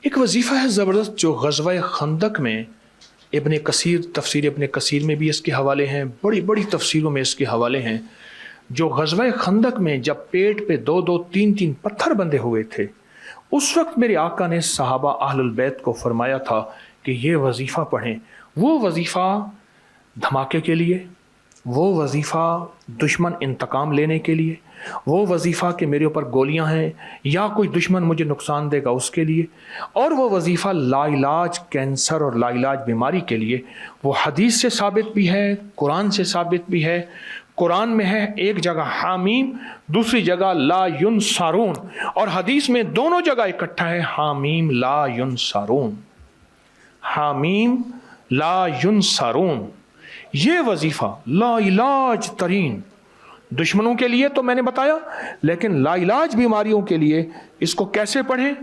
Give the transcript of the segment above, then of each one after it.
ایک وظیفہ ہے زبردست جو غزوہ خندق میں ابن کثیر، تفسیر ابن کثیر میں بھی اس کے حوالے ہیں، بڑی بڑی تفسیروں میں اس کے حوالے ہیں، جو غزوہ خندق میں جب پیٹ پہ 2 3 پتھر بندھے ہوئے تھے، اس وقت میرے آقا نے صحابہ اہل البیت کو فرمایا تھا کہ یہ وظیفہ پڑھیں۔ وہ وظیفہ دھماکے کے لیے، وہ وظیفہ دشمن انتقام لینے کے لیے، وہ وظیفہ کہ میرے اوپر گولیاں ہیں یا کوئی دشمن مجھے نقصان دے گا اس کے لیے، اور وہ وظیفہ لا علاج کینسر اور لا علاج بیماری کے لیے۔ وہ حدیث سے ثابت بھی ہے، قرآن سے ثابت بھی ہے۔ قرآن میں ہے ایک جگہ حامیم، دوسری جگہ لا ینصرون، اور حدیث میں دونوں جگہ اکٹھا ہے حامیم لا ینصرون، حامیم لا ینصرون۔ یہ وظیفہ لا علاج ترین دشمنوں کے لیے تو میں نے بتایا، لیکن لا علاج بیماریوں کے لیے اس کو کیسے پڑھیں؟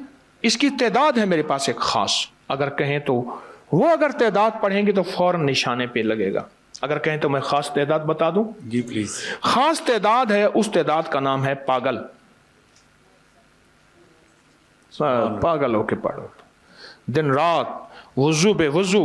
اس کی تعداد ہے میرے پاس ایک خاص، اگر کہیں تو وہ اگر تعداد پڑھیں گے تو فوراً نشانے پہ لگے گا، اگر کہیں تو میں خاص تعداد بتا دوں؟ جی پلیز۔ خاص تعداد ہے، اس تعداد کا نام ہے پاگل۔ پاگل ہو کے پڑھو، دن رات وضو بے وضو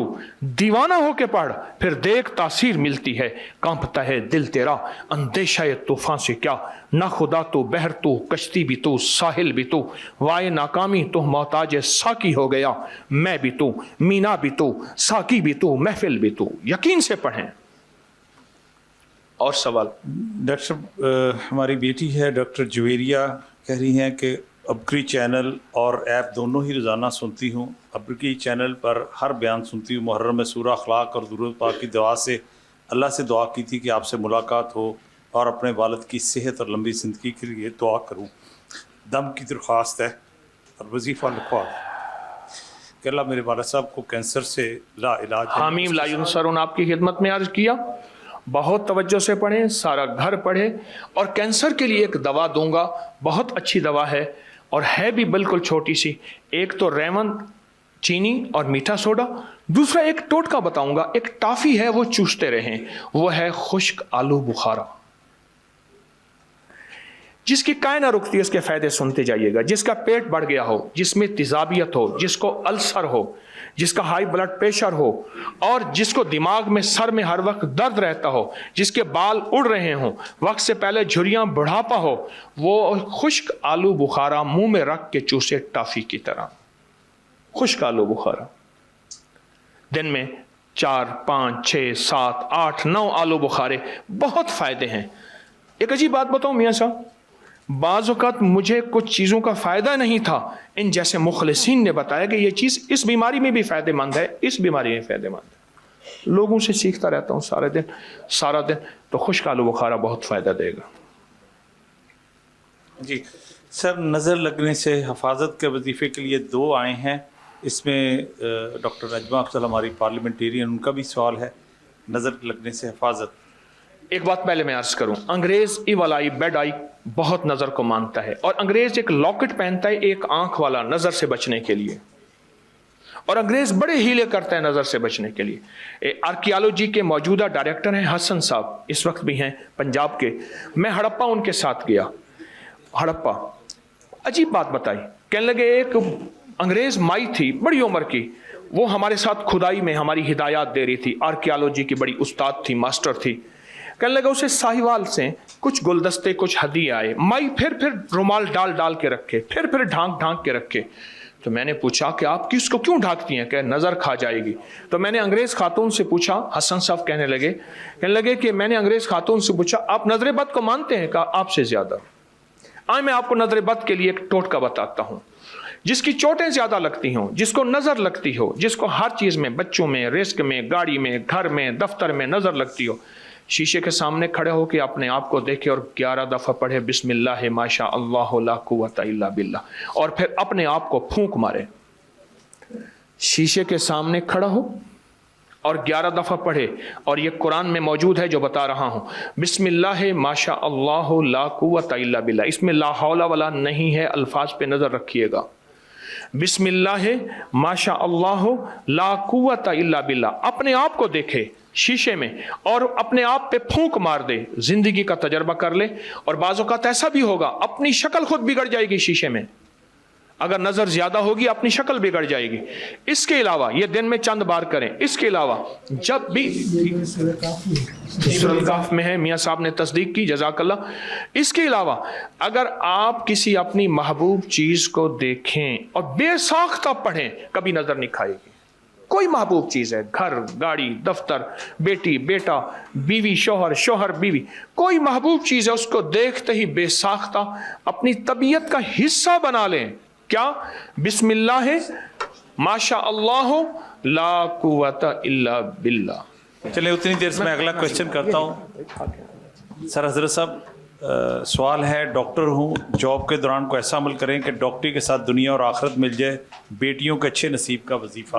دیوانہ ہو کے پڑھ، پھر دیکھ تاثیر ملتی ہے، کانپتا ہے دل تیرا اندیشہ طوفان سے کیا، نہ خدا تو بحر تو کشتی بھی تو ساحل بھی تو، وائے ناکامی تو محتاج ساکی ہو گیا، میں بھی تو مینا بھی تو ساکی بھی تو محفل بھی تو۔ یقین سے پڑھیں۔ اور سوال؟ ڈاکٹر صاحب، ہماری بیٹی ہے ڈاکٹر جویریہ، کہہ رہی ہیں کہ ابکری چینل اور ایپ دونوں ہی روزانہ سنتی ہوں۔ ابکری چینل پر ہر بیان سنتی ہوں۔ محرم میں سورہ اخلاق اور درود پاک کی دعا سے اللہ سے دعا کی تھی کہ آپ سے ملاقات ہو اور اپنے والد کی صحت اور لمبی زندگی کے لیے دعا کروں۔ دم کی درخواست ہے اور وظیفہ لکھوا کہ اللہ میرے والد صاحب کو کینسر سے لا علاج ہے۔ حامیم لا ینصرون آپ کی خدمت میں عرض کیا، بہت توجہ سے پڑھیں، سارا گھر پڑھے، اور کینسر کے لیے ایک دوا دوں گا، بہت اچھی دوا ہے اور ہے بھی بالکل چھوٹی سی۔ ایک تو ریون چینی اور میٹھا سوڈا، دوسرا ایک ٹوٹکا بتاؤں گا، ایک ٹافی ہے وہ چوستے رہیں، وہ ہے خشک آلو بخارا۔ جس کی کائیں نہ رکتی اس کے فائدے سنتے جائیے گا۔ جس کا پیٹ بڑھ گیا ہو، جس میں تیزابیت ہو، جس کو السر ہو، جس کا ہائی بلڈ پریشر ہو، اور جس کو دماغ میں سر میں ہر وقت درد رہتا ہو، جس کے بال اڑ رہے ہوں، وقت سے پہلے جھریاں، بڑھاپا ہو، وہ خشک آلو بخارا منہ میں رکھ کے چوسے ٹافی کی طرح۔ خشک آلو بخارا دن میں 4 5 6 7 8 9 آلو بخارے، بہت فائدے ہیں۔ ایک عجیب بات بتاؤں میاں صاحب، بعض اوقات مجھے کچھ چیزوں کا فائدہ نہیں تھا، ان جیسے مخلصین نے بتایا کہ یہ چیز اس بیماری میں بھی فائدہ مند ہے، اس بیماری میں فائدہ مند ہے۔ لوگوں سے سیکھتا رہتا ہوں سارا دن، تو خشک آلو بخارا بہت فائدہ دے گا۔ جی سر، نظر لگنے سے حفاظت کے وظیفے کے لیے 2 آئے ہیں، اس میں ڈاکٹر نجمہ افضل ہماری پارلیمنٹیرین، ان کا بھی سوال ہے نظر لگنے سے حفاظت۔ ایک بات پہلے میں عرض کروں، انگریز ایول آئی، بیڈ آئی بہت نظر کو مانتا ہے، اور انگریز ایک لاکٹ پہنتا ہے ایک آنکھ والا نظر سے بچنے کے لیے، اور انگریز بڑے ہیلے کرتا ہے نظر سے بچنے کے لیے۔ آرکیالوجی کے موجودہ ڈائریکٹر ہیں حسن صاحب، اس وقت بھی ہیں پنجاب کے۔ میں ہڑپا ان کے ساتھ گیا، ہڑپا عجیب بات بتائی، کہنے لگے ایک انگریز مائی تھی بڑی عمر کی، وہ ہمارے ساتھ کھدائی میں ہماری ہدایات دے رہی تھی، آرکیالوجی کی بڑی استاد تھی، ماسٹر تھی۔ کہنے لگا اسے ساہیوال سے کچھ گلدستے، کچھ ہدیے آئے، مائی پھر رومال ڈال کے رکھے، پھر ڈھانک کے رکھے۔ تو میں نے پوچھا کہ آپ کس کو کیوں ڈھانکتی ہیں؟ کہ نظر کھا جائے گی۔ تو میں نے انگریز خاتون سے پوچھا، حسن صاحب کہنے لگے کہ میں نے انگریز خاتون سے پوچھا آپ نظر بد کو مانتے ہیں؟ کہا آپ سے زیادہ۔ آئے میں آپ کو نظر بد کے لیے ایک ٹوٹکا بتاتا ہوں۔ جس کی چوٹیں زیادہ لگتی ہوں، جس کو نظر لگتی ہو، جس کو ہر چیز میں، بچوں میں، رزق میں، گاڑی میں، گھر میں، دفتر میں نظر لگتی ہو، شیشے کے سامنے کھڑے ہو کے اپنے آپ کو دیکھے اور 11 دفعہ پڑھے بسم اللہ ما شاء اللہ لا قوت الا باللہ، اور پھر اپنے آپ کو پھونک مارے۔ شیشے کے سامنے کھڑا ہو اور 11 دفعہ پڑھے، اور یہ قرآن میں موجود ہے جو بتا رہا ہوں، بسم اللہ ما شاء اللہ لا قوت الا باللہ، اس میں لا حول ولا نہیں ہے، الفاظ پہ نظر رکھیے گا۔ بسم اللہ ما شاء اللہ لا قوت الا باللہ، اپنے آپ کو دیکھے شیشے میں اور اپنے آپ پہ پھونک مار دے، زندگی کا تجربہ کر لے۔ اور بعض اوقات ایسا بھی ہوگا اپنی شکل خود بگڑ جائے گی شیشے میں، اگر نظر زیادہ ہوگی اپنی شکل بگڑ جائے گی. اس کے علاوہ یہ دن میں چند بار کریں. اس کے علاوہ جب بھی سورۃ کہف میں ہے, میاں صاحب نے تصدیق کی, جزاک اللہ. اس کے علاوہ اگر آپ کسی اپنی محبوب چیز کو دیکھیں اور بے ساختہ پڑھیں, کبھی نظر نہیں کھائے گی. کوئی محبوب چیز ہے, گھر, گاڑی, دفتر, بیٹی, بیٹا, بیوی, شوہر, شوہر, بیوی, کوئی محبوب چیز ہے, اس کو دیکھتے ہی بے ساختہ اپنی طبیعت کا حصہ بنا لیں. کیا؟ بسم اللہ ہے, ماشاء اللہ ہو, لا قوت الا باللہ. چلیں اتنی دیر سے میں اگلا کوشچن کرتا ہوں. سر حضرت صاحب سوال ہے, ڈاکٹر ہوں, جاب کے دوران کو ایسا عمل کریں کہ ڈاکٹری کے ساتھ دنیا اور آخرت مل جائے, بیٹیوں کے اچھے نصیب کا وظیفہ.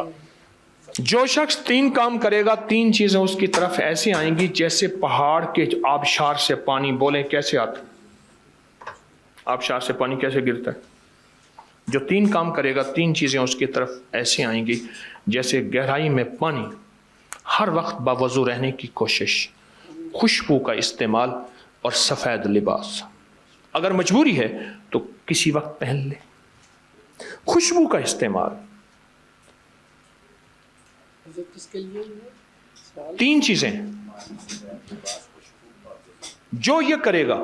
جو شخص 3 کام کرے گا, 3 چیزیں اس کی طرف ایسے آئیں گی جیسے پہاڑ کے آبشار سے پانی. بولیں کیسے آتا؟ آبشار سے پانی کیسے گرتا ہے؟ جو 3 کام کرے گا, 3 چیزیں اس کی طرف ایسے آئیں گی جیسے گہرائی میں پانی, ہر وقت باوضو رہنے کی کوشش, خوشبو کا استعمال اور سفید لباس. اگر مجبوری ہے تو کسی وقت پہن لے. خوشبو کا استعمال, 3 چیزیں جو یہ کرے گا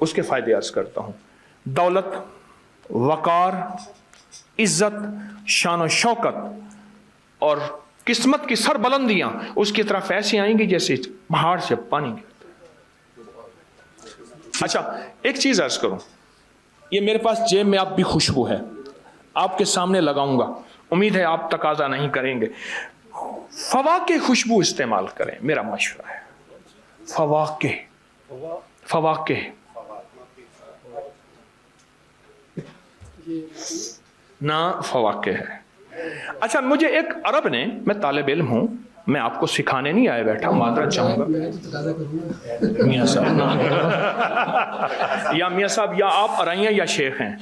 اس کے فائدے عرض کرتا ہوں. دولت, وقار, عزت, شان و شوکت اور قسمت کی سربلندیاں اس کی طرف ایسی آئیں گی جیسے پہاڑ سے پانی گرتا ہے. اچھا ایک چیز عرض کروں, یہ میرے پاس جیب میں آپ بھی خوشبو ہے, آپ کے سامنے لگاؤں گا, امید ہے آپ تقاضا نہیں کریں گے. فواکہ خوشبو استعمال کریں, میرا مشورہ ہے. فواکہ نہ فواکہ ہے. اچھا مجھے ایک عرب نے, میں طالب علم ہوں, میں آپ کو سکھانے نہیں آیا بیٹھا, معذرت چاہوں گا میاں صاحب. یا میاں صاحب یا آپ ارائیاں یا شیخ ہیں.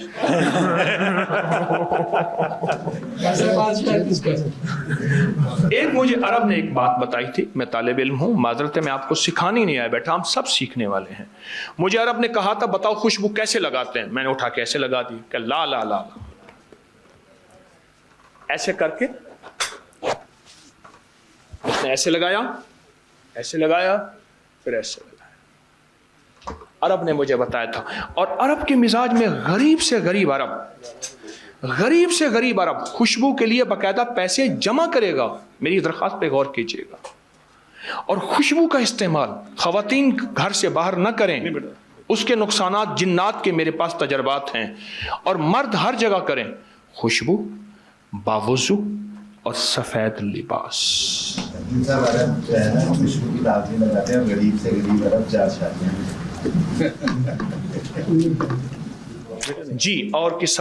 ایک مجھے عرب نے ایک بات بتائی تھی, میں طالب علم ہوں, معذرت ہے میں آپ کو سکھانے نہیں آیا بیٹھا, ہم سب سیکھنے والے ہیں. مجھے عرب نے کہا تھا بتاؤ خوشبو کیسے لگاتے ہیں, میں نے اٹھا کے ایسے لگا دی کہ لا لا لا, ایسے کر کے اس نے ایسے لگایا, ایسے لگایا, پھر ایسے لگایا. عرب نے مجھے بتایا تھا. اور عرب کے مزاج میں غریب سے غریب عرب, غریب سے غریب عرب خوشبو کے لیے باقاعدہ پیسے جمع کرے گا. میری درخواست پہ غور کیجیے گا. اور خوشبو کا استعمال خواتین گھر سے باہر نہ کریں, اس کے نقصانات جنات کے میرے پاس تجربات ہیں. اور مرد ہر جگہ کریں خوشبو, باوضو اور سفید لباس. جی اور کس